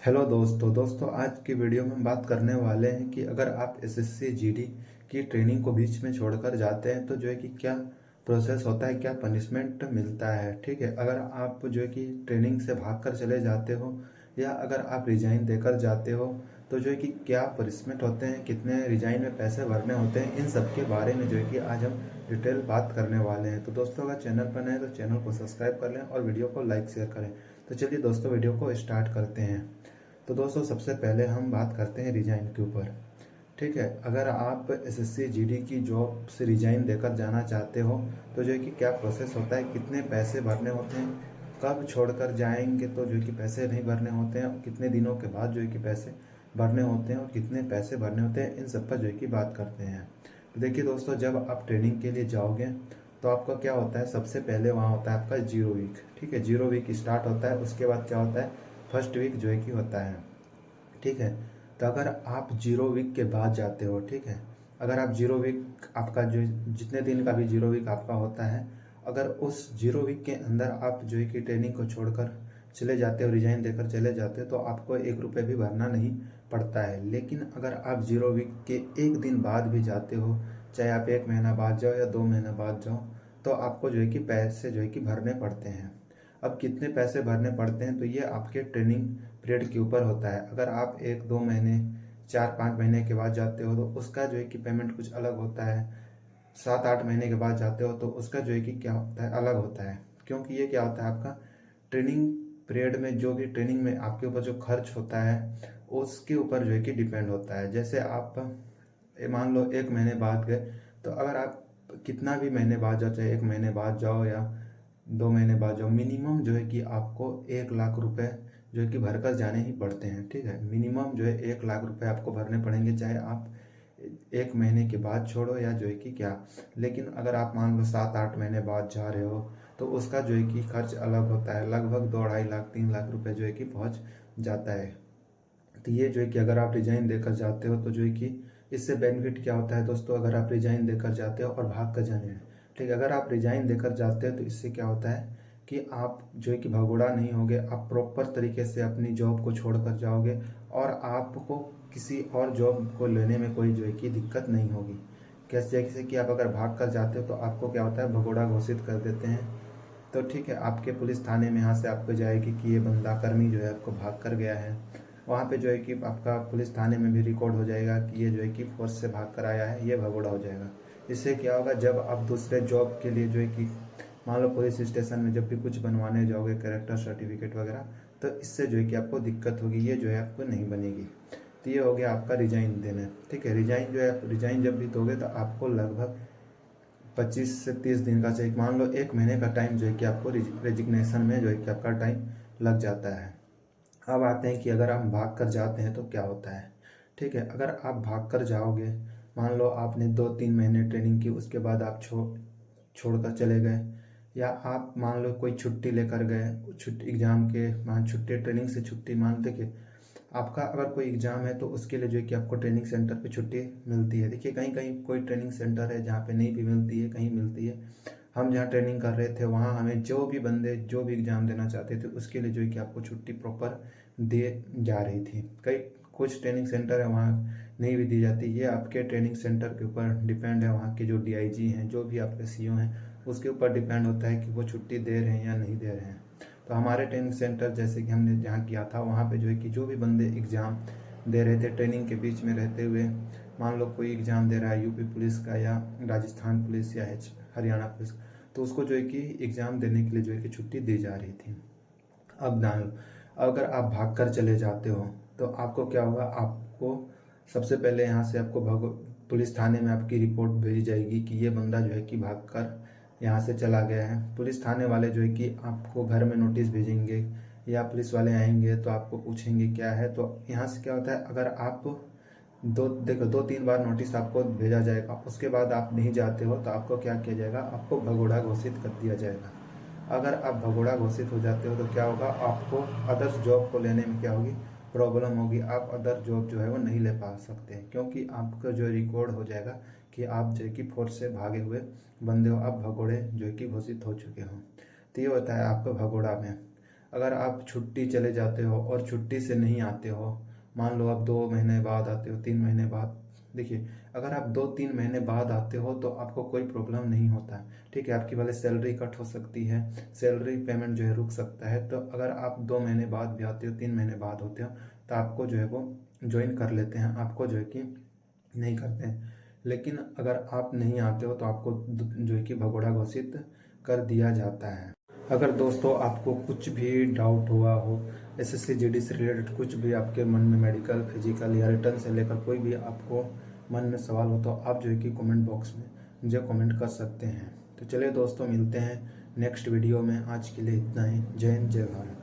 Hello दोस्तों आज की वीडियो में हम बात करने वाले हैं कि अगर आप एसएससी जीडी की ट्रेनिंग को बीच में छोड़कर जाते हैं तो जो है कि क्या प्रोसेस होता है, क्या पनिशमेंट मिलता है। ठीक है, अगर आप जो है कि ट्रेनिंग से भागकर चले जाते हो या अगर आप रिजाइन देकर जाते हो तो जो है कि क्या पनिशमेंट होते हैं, कितने रिजाइन में पैसे भरने होते हैं, इन सब के बारे में जो है कि आज हम डिटेल बात करने वाले हैं। तो दोस्तों अगर चैनल पर नए हैं तो चैनल को सब्सक्राइब कर लें और वीडियो को लाइक शेयर करें। तो चलिए दोस्तों वीडियो को स्टार्ट करते हैं। तो दोस्तों सबसे पहले हम बात करते हैं रिजाइन के ऊपर। ठीक है, अगर आप एसएससी जीडी की जॉब से रिजाइन देकर जाना चाहते हो तो जो है कि क्या प्रोसेस होता है, कितने पैसे भरने होते हैं, कब छोड़कर जाएंगे तो जो है कि पैसे नहीं भरने होते हैं, कितने दिनों के बाद जो है कि पैसे भरने होते हैं और कितने पैसे भरने होते हैं, इन सब पर जो है कि बात करते हैं। तो देखिए दोस्तों, जब आप ट्रेनिंग के लिए जाओगे तो आपका क्या होता है, सबसे पहले वहाँ होता है आपका 0 वीक। ठीक है, 0 वीक स्टार्ट होता है, उसके बाद क्या होता है, फर्स्ट वीक जो है कि होता है। ठीक है, तो अगर आप 0 वीक के बाद जाते हो, ठीक है, अगर आप 0 वीक आपका जो जितने दिन का भी 0 वीक आपका होता है, अगर उस 0 वीक के अंदर आप जो है कि ट्रेनिंग को छोड़कर चले जाते हो, रिजाइन देकर चले जाते हो तो आपको 1 रुपये भी भरना नहीं पड़ता है। लेकिन अगर आप 0 वीक के 1 दिन बाद भी जाते हो, चाहे आप 1 महीना बाद जाओ या 2 महीना बाद जाओ, तो आपको जो है कि पैसे जो है कि भरने पड़ते हैं। अब कितने पैसे भरने पड़ते हैं तो ये आपके ट्रेनिंग पीरियड के ऊपर होता है। अगर आप 1-2 महीने 4-5 महीने के बाद जाते हो तो उसका जो है कि पेमेंट कुछ अलग होता है। 7-8 महीने के बाद जाते हो तो उसका जो है कि क्या होता है, अलग होता है। क्योंकि ये क्या होता है, आपका ट्रेनिंग पीरियड में जो भी ट्रेनिंग में आपके ऊपर जो खर्च होता है उसके ऊपर जो है कि डिपेंड होता है। जैसे आप मान लो 1 महीने बाद गए, तो अगर आप कितना भी महीने बाद जाओ, चाहे 1 महीने बाद जाओ या 2 महीने बाद जाओ, मिनिमम जो है कि आपको 1 लाख रुपए जो है कि भरकर जाने ही पड़ते हैं। ठीक है, मिनिमम जो है 1 लाख रुपए आपको भरने पड़ेंगे, चाहे आप 1 महीने के बाद छोड़ो या जो है कि क्या। लेकिन अगर आप मान लो 7-8 महीने बाद जा रहे हो तो उसका जो है कि खर्च अलग होता है, लगभग 2-2.5 लाख 3 लाख रुपए जो है कि पहुंच जाता है। तो ये जो है कि अगर आप रिजाइन देकर जाते हो तो जो है कि इससे बेनिफिट क्या होता है दोस्तों, अगर आप रिजाइन देकर जाते हो और भाग कर जाने में, ठीक है, अगर आप रिजाइन देकर जाते हो तो इससे क्या होता है कि आप जो है कि भगोड़ा नहीं होगे, आप प्रॉपर तरीके से अपनी जॉब को छोड़ कर जाओगे और आपको किसी और जॉब को लेने में कोई जो है कि दिक्कत नहीं होगी। कैसे, जैसे कि आप अगर भाग कर जाते हो तो आपको क्या होता है, भगोड़ा घोषित कर देते हैं। तो ठीक है, आपके पुलिस थाने में यहाँ से आपको जाएगी कि ये बंदा कर्मी जो है आपको भाग कर गया है। वहाँ पे जो है कि आपका पुलिस थाने में भी रिकॉर्ड हो जाएगा कि ये जो है कि फोर्स से भाग कर आया है, ये भगोड़ा हो जाएगा। इससे क्या होगा, जब आप दूसरे जॉब के लिए जो है कि मान लो पुलिस स्टेशन में जब भी कुछ बनवाने जाओगे, कैरेक्टर सर्टिफिकेट वगैरह, तो इससे जो है कि आपको दिक्कत होगी, ये जो है आपको नहीं बनेगी। तो ये हो गया आपका रिजाइन देना। ठीक है, रिजाइन जो है, रिजाइन जब भी दोगे तो आपको लगभग 25 से 30 दिन का, चाहिए मान लो 1 महीने का टाइम जो है कि आपको रेजिग्नेशन में जो है कि आपका टाइम लग जाता है। अब आते हैं कि अगर हम भाग कर जाते हैं तो क्या होता है। ठीक है, अगर आप भाग कर जाओगे, मान लो आपने 2-3 महीने ट्रेनिंग की, उसके बाद आप छोड़कर चले गए, या आप मान लो कोई छुट्टी लेकर गए, छुट्टी एग्ज़ाम के मान छुट्टी, ट्रेनिंग से छुट्टी मान, देखिए आपका अगर कोई एग्ज़ाम है तो उसके लिए जो है कि आपको ट्रेनिंग सेंटर पे छुट्टी मिलती है। देखिए कहीं कहीं कोई ट्रेनिंग सेंटर है जहाँ पे नहीं भी मिलती है, कहीं मिलती है। हम जहाँ ट्रेनिंग कर रहे थे वहाँ हमें जो भी बंदे जो भी एग्ज़ाम देना चाहते थे उसके लिए जो है कि आपको छुट्टी प्रॉपर दे जा रही थी। कई कुछ ट्रेनिंग सेंटर है वहाँ नहीं भी दी जाती। ये आपके ट्रेनिंग सेंटर के ऊपर डिपेंड है, वहाँ के जो डीआईजी हैं, जो भी आपके सीओ हैं, उसके ऊपर डिपेंड होता है कि वो छुट्टी दे रहे हैं या नहीं दे रहे हैं। तो हमारे ट्रेनिंग सेंटर जैसे कि हमने जहाँ किया था, वहाँ पे जो है कि जो भी बंदे एग्ज़ाम दे रहे थे ट्रेनिंग के बीच में रहते हुए, मान लो कोई एग्ज़ाम दे रहा है यूपी पुलिस का या राजस्थान पुलिस या हरियाणा पुलिस, तो उसको जो है कि एग्ज़ाम देने के लिए जो है कि छुट्टी दी जा रही थी। अब जान लो, अगर आप भाग कर चले जाते हो तो आपको क्या होगा, आपको सबसे पहले यहाँ से आपको पुलिस थाने में आपकी रिपोर्ट भेजी जाएगी कि ये बंदा जो है कि भाग कर यहाँ से चला गया है। पुलिस थाने वाले जो है कि आपको घर में नोटिस भेजेंगे या पुलिस वाले आएंगे तो आपको पूछेंगे क्या है। तो यहाँ से क्या होता है, अगर आप 2-3 बार नोटिस आपको भेजा जाएगा, उसके बाद आप नहीं जाते हो तो आपको क्या किया जाएगा, आपको भगोड़ा घोषित कर दिया जाएगा। अगर आप भगोड़ा घोषित हो जाते हो तो क्या होगा, आपको अदर्स जॉब को लेने में क्या होगी, प्रॉब्लम होगी। आप अदर जॉब जो है वो नहीं ले पा सकते हैं, क्योंकि आपका जो रिकॉर्ड हो जाएगा कि आप जो है कि फोर्स से भागे हुए बंदे हो, आप भगोड़े जो है कि घोषित हो चुके हो। तो ये होता है आपका भगोड़ा में। अगर आप छुट्टी चले जाते हो और छुट्टी से नहीं आते हो, मान लो आप 2 महीने बाद आते हो, 3 महीने बाद, देखिए अगर आप 2-3 महीने बाद आते हो तो आपको कोई प्रॉब्लम नहीं होता है, ठीक है। आपकी भले सैलरी कट हो सकती है, सैलरी पेमेंट जो है रुक सकता है। तो अगर आप 2 महीने बाद भी आते हो, 3 महीने बाद होते हो, तो आपको जो है वो ज्वाइन कर लेते हैं, आपको जो है कि नहीं करते हैं। लेकिन अगर आप नहीं आते हो तो आपको जो है कि भगोड़ा घोषित कर दिया जाता है। अगर दोस्तों आपको कुछ भी डाउट हुआ हो, एसएससी जीडी से रिलेटेड कुछ भी आपके मन में मेडिकल, फिजिकल या रिटर्न से लेकर कोई भी आपको मन में सवाल हो, तो आप जो है कि कमेंट बॉक्स में मुझे कमेंट कर सकते हैं। तो चलिए दोस्तों, मिलते हैं नेक्स्ट वीडियो में। आज के लिए इतना ही। जय हिंद, जय भारत।